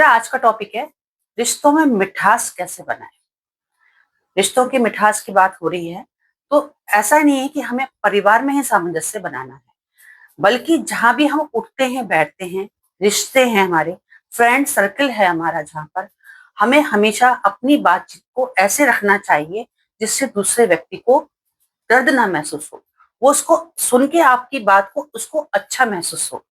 मेरा आज का टॉपिक है रिश्तों में मिठास कैसे बनाएं। रिश्तों की मिठास की बात हो रही है तो ऐसा नहीं है कि हमें परिवार में ही सामंजस्य बनाना है, बल्कि जहां भी हम उठते हैं बैठते हैं, रिश्ते हैं हमारे, फ्रेंड सर्कल है हमारा, जहां पर हमें हमेशा अपनी बातचीत को ऐसे रखना चाहिए जिससे दूसरे व्यक्ति को दर्द ना महसूस हो, वो उसको सुन के आपकी बात को उसको अच्छा महसूस हो।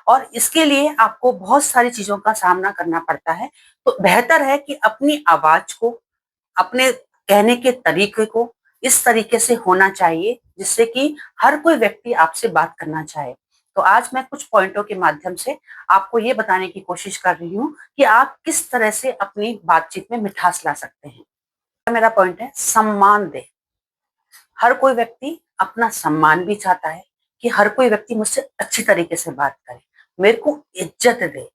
और इसके लिए आपको बहुत सारी चीजों का सामना करना पड़ता है। तो बेहतर है कि अपनी आवाज को, अपने कहने के तरीके को इस तरीके से होना चाहिए जिससे कि हर कोई व्यक्ति आपसे बात करना चाहे। तो आज मैं कुछ पॉइंटों के माध्यम से आपको ये बताने की कोशिश कर रही हूँ कि आप किस तरह से अपनी बातचीत में मिठास ला सकते हैं। मेरा पॉइंट है सम्मान दे। हर कोई व्यक्ति अपना सम्मान भी चाहता है कि हर कोई व्यक्ति मुझसे अच्छी तरीके से बात करे, मेरे को इज्जत दे।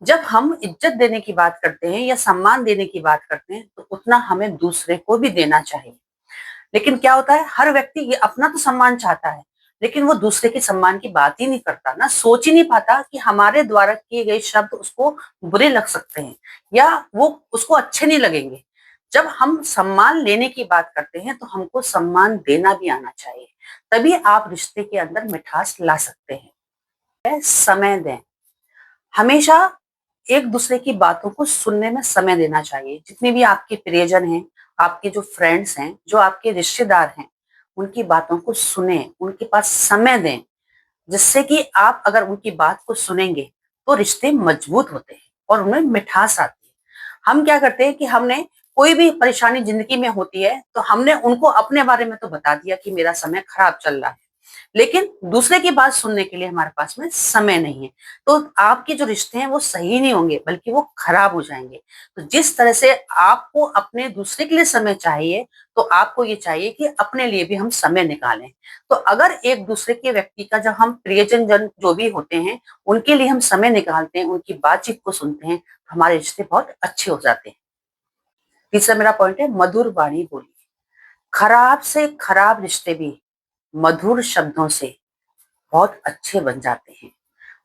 जब हम इज्जत देने की बात करते हैं या सम्मान देने की बात करते हैं तो उतना हमें दूसरे को भी देना चाहिए। लेकिन क्या होता है, हर व्यक्ति ये अपना तो सम्मान चाहता है लेकिन वो दूसरे के सम्मान की बात ही नहीं करता, ना सोच ही नहीं पाता कि हमारे द्वारा किए गए शब्द उसको बुरे लग सकते हैं या वो उसको अच्छे नहीं लगेंगे। जब हम सम्मान लेने की बात करते हैं तो हमको सम्मान देना भी आना चाहिए, तभी आप रिश्ते के अंदर मिठास ला सकते हैं। समय दें। हमेशा एक दूसरे की बातों को सुनने में समय देना चाहिए। जितने भी आपके प्रियजन हैं, आपके जो फ्रेंड्स हैं, जो आपके रिश्तेदार हैं, उनकी बातों को सुने, उनके पास समय दें, जिससे कि आप अगर उनकी बात को सुनेंगे तो रिश्ते मजबूत होते हैं और उनमें मिठास आती है। हम क्या करते हैं कि हमने कोई भी परेशानी जिंदगी में होती है तो हमने उनको अपने बारे में तो बता दिया कि मेरा समय खराब चल रहा है, लेकिन दूसरे की बात सुनने के लिए हमारे पास में समय नहीं है। तो आपके जो रिश्ते हैं वो सही नहीं होंगे बल्कि वो खराब हो जाएंगे। तो जिस तरह से आपको अपने दूसरे के लिए समय चाहिए, तो आपको ये चाहिए कि अपने लिए भी हम समय निकालें। तो अगर एक दूसरे के व्यक्ति का, जब हम प्रियजन जन जो भी होते हैं उनके लिए हम समय निकालते हैं, उनकी बातचीत को सुनते हैं, तो हमारे रिश्ते बहुत अच्छे हो जाते हैं। तीसरा मेरा पॉइंट है मधुर वाणी बोलिए। खराब से खराब रिश्ते भी मधुर शब्दों से बहुत अच्छे बन जाते हैं।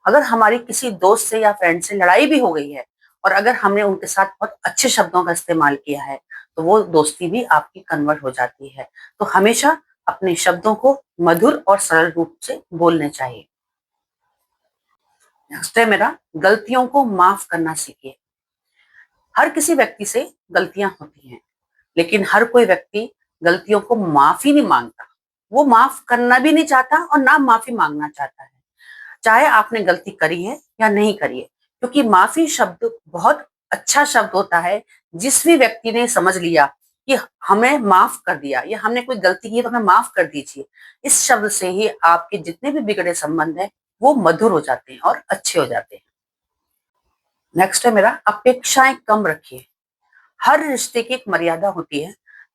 अगर हमारी किसी दोस्त से या फ्रेंड से लड़ाई भी हो गई है और अगर हमने उनके साथ बहुत अच्छे शब्दों का इस्तेमाल किया है तो वो दोस्ती भी आपकी कन्वर्ट हो जाती है। तो हमेशा अपने शब्दों को मधुर और सरल रूप से बोलने चाहिए। नेक्स्ट है मेरा गलतियों को माफ करना सीखिए। हर किसी व्यक्ति से गलतियां होती हैं, लेकिन हर कोई व्यक्ति गलतियों को माफी नहीं मांगता। वो माफ करना भी नहीं चाहता और ना माफी मांगना चाहता है, चाहे आपने गलती करी है या नहीं करी है। क्योंकि माफी शब्द बहुत अच्छा शब्द होता है। जिस भी व्यक्ति ने समझ लिया कि हमें माफ कर दिया या हमने कोई गलती की तो हमें माफ कर दीजिए, इस शब्द से ही आपके जितने भी बिगड़े संबंध हैं वो मधुर हो जाते हैं और अच्छे हो जाते हैं। नेक्स्ट है मेरा अपेक्षाएं कम रखिए। हर रिश्ते की एक मर्यादा होती है।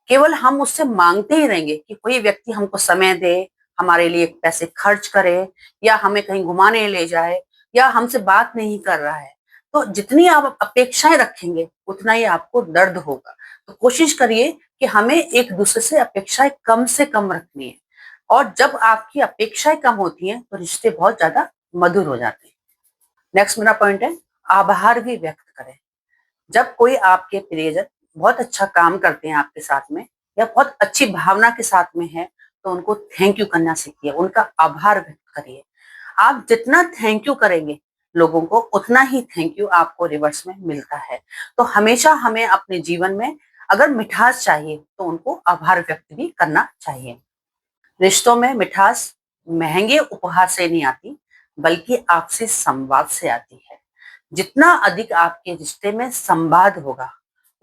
केवल हम उससे मांगते ही रहेंगे कि कोई व्यक्ति हमको समय दे, हमारे लिए पैसे खर्च करे या हमें कहीं घुमाने ले जाए या हमसे बात नहीं कर रहा है, तो जितनी आप अपेक्षाएं रखेंगे उतना ही आपको दर्द होगा। तो कोशिश करिए कि हमें एक दूसरे से अपेक्षाएं कम से कम रखनी है। और जब आपकी अपेक्षाएं कम होती हैं तो रिश्ते बहुत ज्यादा मधुर हो जाते हैं। नेक्स्ट मेरा पॉइंट है आभार भी व्यक्त करें। जब कोई आपके प्रियजन बहुत अच्छा काम करते हैं आपके साथ में या बहुत अच्छी भावना के साथ में है, तो उनको थैंक यू करना सीखिए, उनका आभार व्यक्त करिए। आप जितना थैंक यू करेंगे लोगों को, उतना ही थैंक यू आपको रिवर्स में मिलता है। तो हमेशा हमें अपने जीवन में अगर मिठास चाहिए तो उनको आभार व्यक्त भी करना चाहिए। रिश्तों में मिठास महंगे उपहार से नहीं आती, बल्कि आपसी संवाद से आती है। जितना अधिक आपके रिश्ते में संवाद होगा,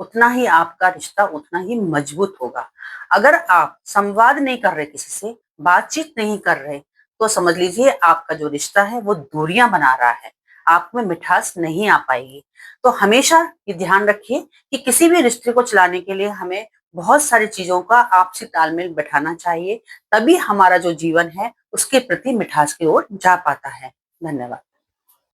उतना ही आपका रिश्ता उतना ही मजबूत होगा। अगर आप संवाद नहीं कर रहे, किसी से बातचीत नहीं कर रहे, तो समझ लीजिए आपका जो रिश्ता है वो दूरियां बना रहा है, आप में मिठास नहीं आ पाएगी। तो हमेशा ये ध्यान रखिए कि किसी भी रिश्ते को चलाने के लिए हमें बहुत सारी चीजों का आपसी तालमेल बैठाना चाहिए, तभी हमारा जो जीवन है उसके प्रति मिठास की ओर जा पाता है। धन्यवाद।